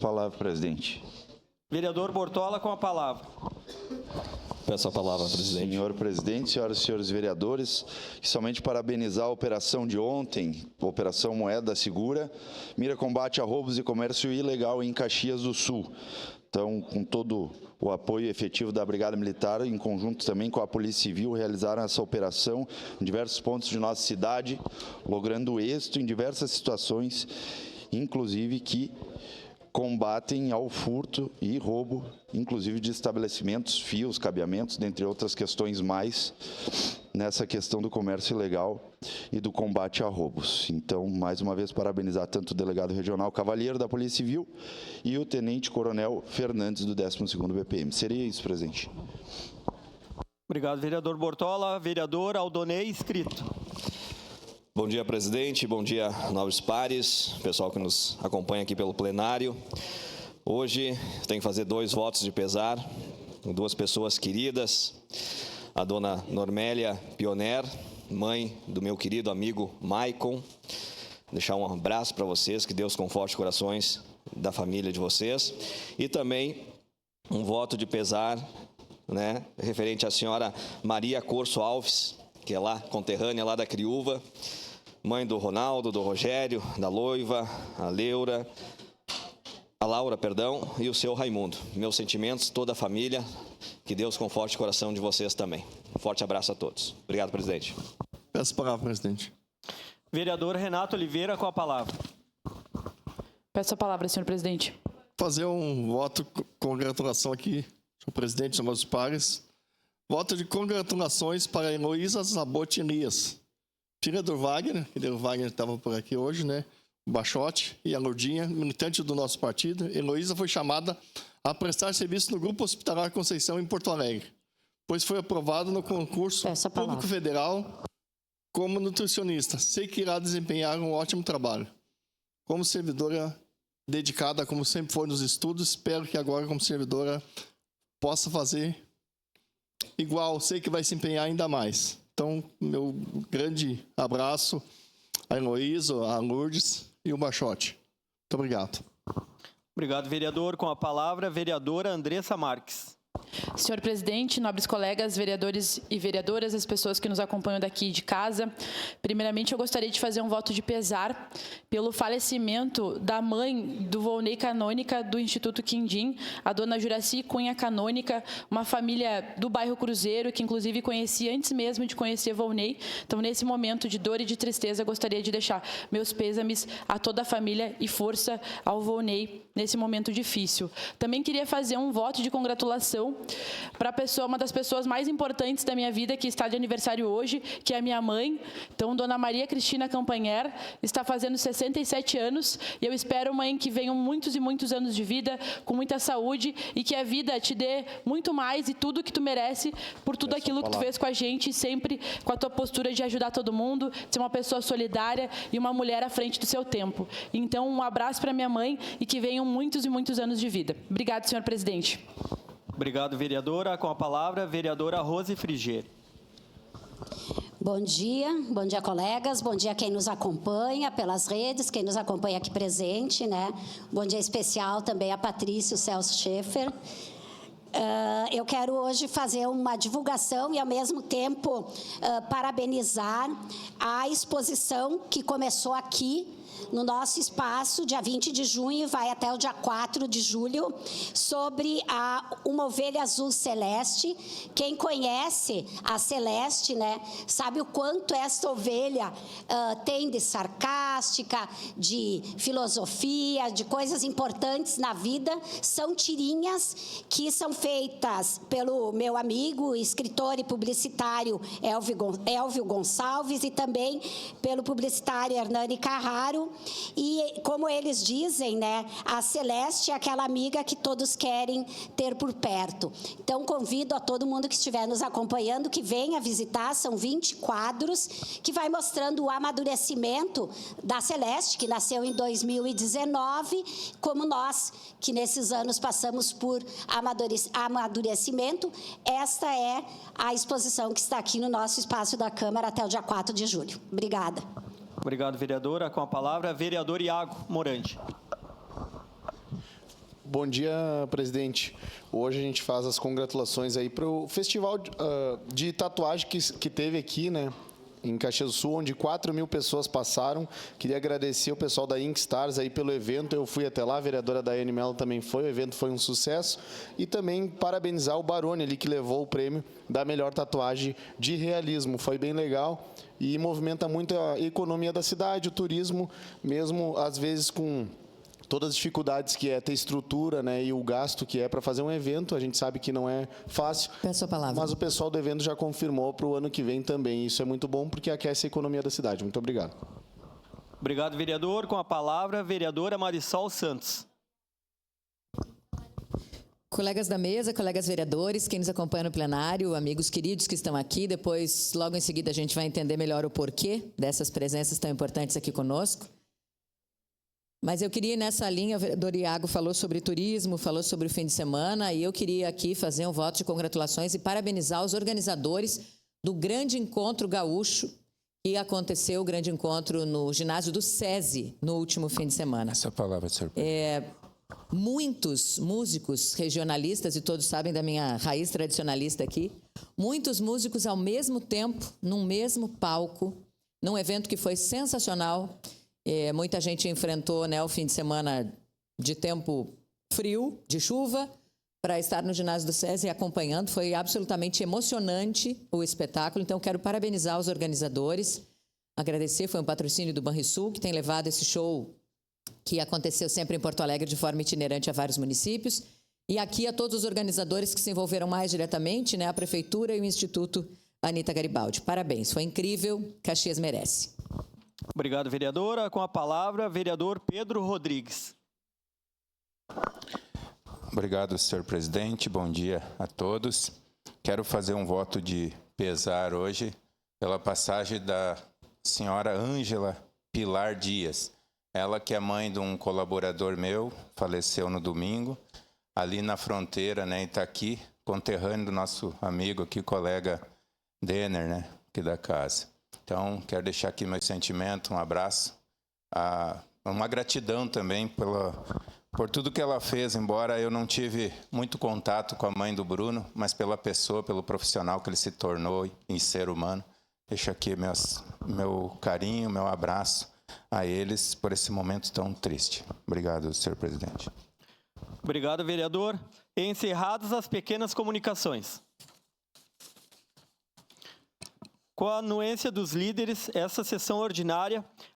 Palavra, presidente. Vereador Bortola, com a palavra. Peço a palavra, presidente. Senhor presidente, senhoras e senhores vereadores, somente parabenizar a operação de ontem, Operação Moeda Segura, mira combate a roubos e comércio ilegal em Caxias do Sul. Então, com todo o apoio efetivo da Brigada Militar, em conjunto também com a Polícia Civil, realizaram essa operação em diversos pontos de nossa cidade, logrando êxito em diversas situações, inclusive que combatem ao furto e roubo, inclusive de estabelecimentos, fios, cabeamentos, dentre outras questões mais, nessa questão do comércio ilegal e do combate a roubos. Então, mais uma vez, parabenizar tanto o delegado regional Cavalheiro da Polícia Civil e o tenente-coronel Fernandes do 12º BPM. Seria isso, presidente. Obrigado, vereador Bortola. Vereador Aldonei, inscrito. Bom dia, presidente. Bom dia, nobres pares, pessoal que nos acompanha aqui pelo plenário. Hoje tenho que fazer 2 votos de pesar, com 2 pessoas queridas. A dona Normélia Pioner, mãe do meu querido amigo Maicon. Deixar um abraço para vocês, que Deus conforte os corações da família de vocês. E também um voto de pesar, referente à senhora Maria Corso Alves, que é lá, conterrânea lá da Criúva, mãe do Ronaldo, do Rogério, da Loiva, a Laura, e o seu Raimundo. Meus sentimentos, toda a família, que Deus conforte o coração de vocês também. Um forte abraço a todos. Obrigado, presidente. Peço a palavra, presidente. Vereador Renato Oliveira, com a palavra. Peço a palavra, senhor presidente. Fazer um voto de congratulação aqui, senhor presidente, senhores meus pares. Voto de congratulações para a Heloísa Zabotti Elias, filha do Wagner, o Wagner estava por aqui hoje, o Bachote e a Lourdinha, militante do nosso partido. Heloísa foi chamada a prestar serviço no Grupo Hospitalar Conceição, em Porto Alegre, pois foi aprovada no concurso público federal como nutricionista. Sei que irá desempenhar um ótimo trabalho. Como servidora dedicada, como sempre foi nos estudos, espero que agora, como servidora, possa fazer igual, sei que vai se empenhar ainda mais. Então, meu grande abraço a Heloísa, a Lourdes e o Bachote. Muito obrigado. Obrigado, vereador. Com a palavra, vereadora Andressa Marques. Senhor presidente, nobres colegas, vereadores e vereadoras, as pessoas que nos acompanham daqui de casa, primeiramente eu gostaria de fazer um voto de pesar pelo falecimento da mãe do Volney Canônica do Instituto Quindim, a dona Juraci Cunha Canônica, uma família do bairro Cruzeiro, que inclusive conheci antes mesmo de conhecer Volney. Então, nesse momento de dor e de tristeza, gostaria de deixar meus pêsames a toda a família e força ao Volney nesse momento difícil. Também queria fazer um voto de congratulação para uma das pessoas mais importantes da minha vida, que está de aniversário hoje, que é a minha mãe. Então, dona Maria Cristina Campanher está fazendo 67 anos e eu espero, mãe, que venham muitos e muitos anos de vida, com muita saúde, e que a vida te dê muito mais e tudo que tu merece por tudo aquilo que tu fez com a gente, sempre com a tua postura de ajudar todo mundo, de ser uma pessoa solidária e uma mulher à frente do seu tempo. Então, um abraço para minha mãe e que venham muitos e muitos anos de vida. Obrigado, senhor presidente. Obrigado, vereadora. Com a palavra, vereadora Rose Frigier. Bom dia, colegas, bom dia quem nos acompanha pelas redes, quem nos acompanha aqui presente, Bom dia especial também a Patrícia, o Celso Schaefer. Eu quero hoje fazer uma divulgação e, ao mesmo tempo, parabenizar a exposição que começou aqui no nosso espaço, dia 20 de junho, vai até o dia 4 de julho, sobre uma ovelha azul celeste. Quem conhece a Celeste, sabe o quanto esta ovelha tem de sarcástica, de filosofia, de coisas importantes na vida. São tirinhas que são feitas pelo meu amigo, escritor e publicitário Elvio Gonçalves, e também pelo publicitário Hernani Carraro. E, como eles dizem, a Celeste é aquela amiga que todos querem ter por perto. Então, convido a todo mundo que estiver nos acompanhando que venha visitar. São 20 quadros que vai mostrando o amadurecimento da Celeste, que nasceu em 2019, como nós, que nesses anos passamos por amadurecimento. Esta é a exposição que está aqui no nosso espaço da Câmara até o dia 4 de julho. Obrigada. Obrigado, vereadora. Com a palavra, vereador Iago Morandi. Bom dia, presidente. Hoje a gente faz as congratulações aí para o festival de tatuagem que teve aqui, né, em Caxias do Sul, onde 4.000 pessoas passaram. Queria agradecer o pessoal da Inkstars aí pelo evento. Eu fui até lá, a vereadora Daiane Mello também foi. O evento foi um sucesso. E também parabenizar o Baroni ali, que levou o prêmio da melhor tatuagem de realismo. Foi bem legal e movimenta muito a economia da cidade, o turismo, mesmo às vezes com todas as dificuldades que é ter estrutura, né, e o gasto que é para fazer um evento. A gente sabe que não é fácil. Peço a palavra. Mas o pessoal do evento já confirmou para o ano que vem também. Isso é muito bom porque aquece a economia da cidade. Muito obrigado. Obrigado, vereador. Com a palavra, a vereadora Marisol Santos. Colegas da mesa, colegas vereadores, quem nos acompanha no plenário, amigos queridos que estão aqui, depois, logo em seguida, a gente vai entender melhor o porquê dessas presenças tão importantes aqui conosco. Mas eu queria, nessa linha, o vereador Iago falou sobre turismo, falou sobre o fim de semana, e eu queria aqui fazer um voto de congratulações e parabenizar os organizadores do grande encontro gaúcho que aconteceu, o grande encontro no ginásio do SESI, no último fim de semana. Essa palavra, senhor. Muitos músicos regionalistas, e todos sabem da minha raiz tradicionalista aqui, muitos músicos ao mesmo tempo, num mesmo palco, num evento que foi sensacional. Muita gente enfrentou, né, o fim de semana de tempo frio, de chuva, para estar no ginásio do SESI acompanhando. Foi absolutamente emocionante o espetáculo. Então, quero parabenizar os organizadores, agradecer, foi um patrocínio do Banrisul, que tem levado esse show que aconteceu sempre em Porto Alegre de forma itinerante a vários municípios. E aqui a todos os organizadores que se envolveram mais diretamente, né, a Prefeitura e o Instituto Anita Garibaldi. Parabéns, foi incrível, Caxias merece. Obrigado, vereadora. Com a palavra, vereador Pedro Rodrigues. Obrigado, senhor presidente. Bom dia a todos. Quero fazer um voto de pesar hoje pela passagem da senhora Ângela Pilar Dias. Ela que é mãe de um colaborador meu, faleceu no domingo, ali na fronteira, né, Itaqui, conterrâneo do nosso amigo aqui, colega Denner, né, aqui da casa. Então, quero deixar aqui meu sentimento, um abraço, uma gratidão também por tudo que ela fez, embora eu não tive muito contato com a mãe do Bruno, mas pela pessoa, pelo profissional que ele se tornou em ser humano. Deixo aqui meu carinho, meu abraço a eles por esse momento tão triste. Obrigado, senhor presidente. Obrigado, vereador. Encerradas as pequenas comunicações. Com a anuência dos líderes, essa sessão ordinária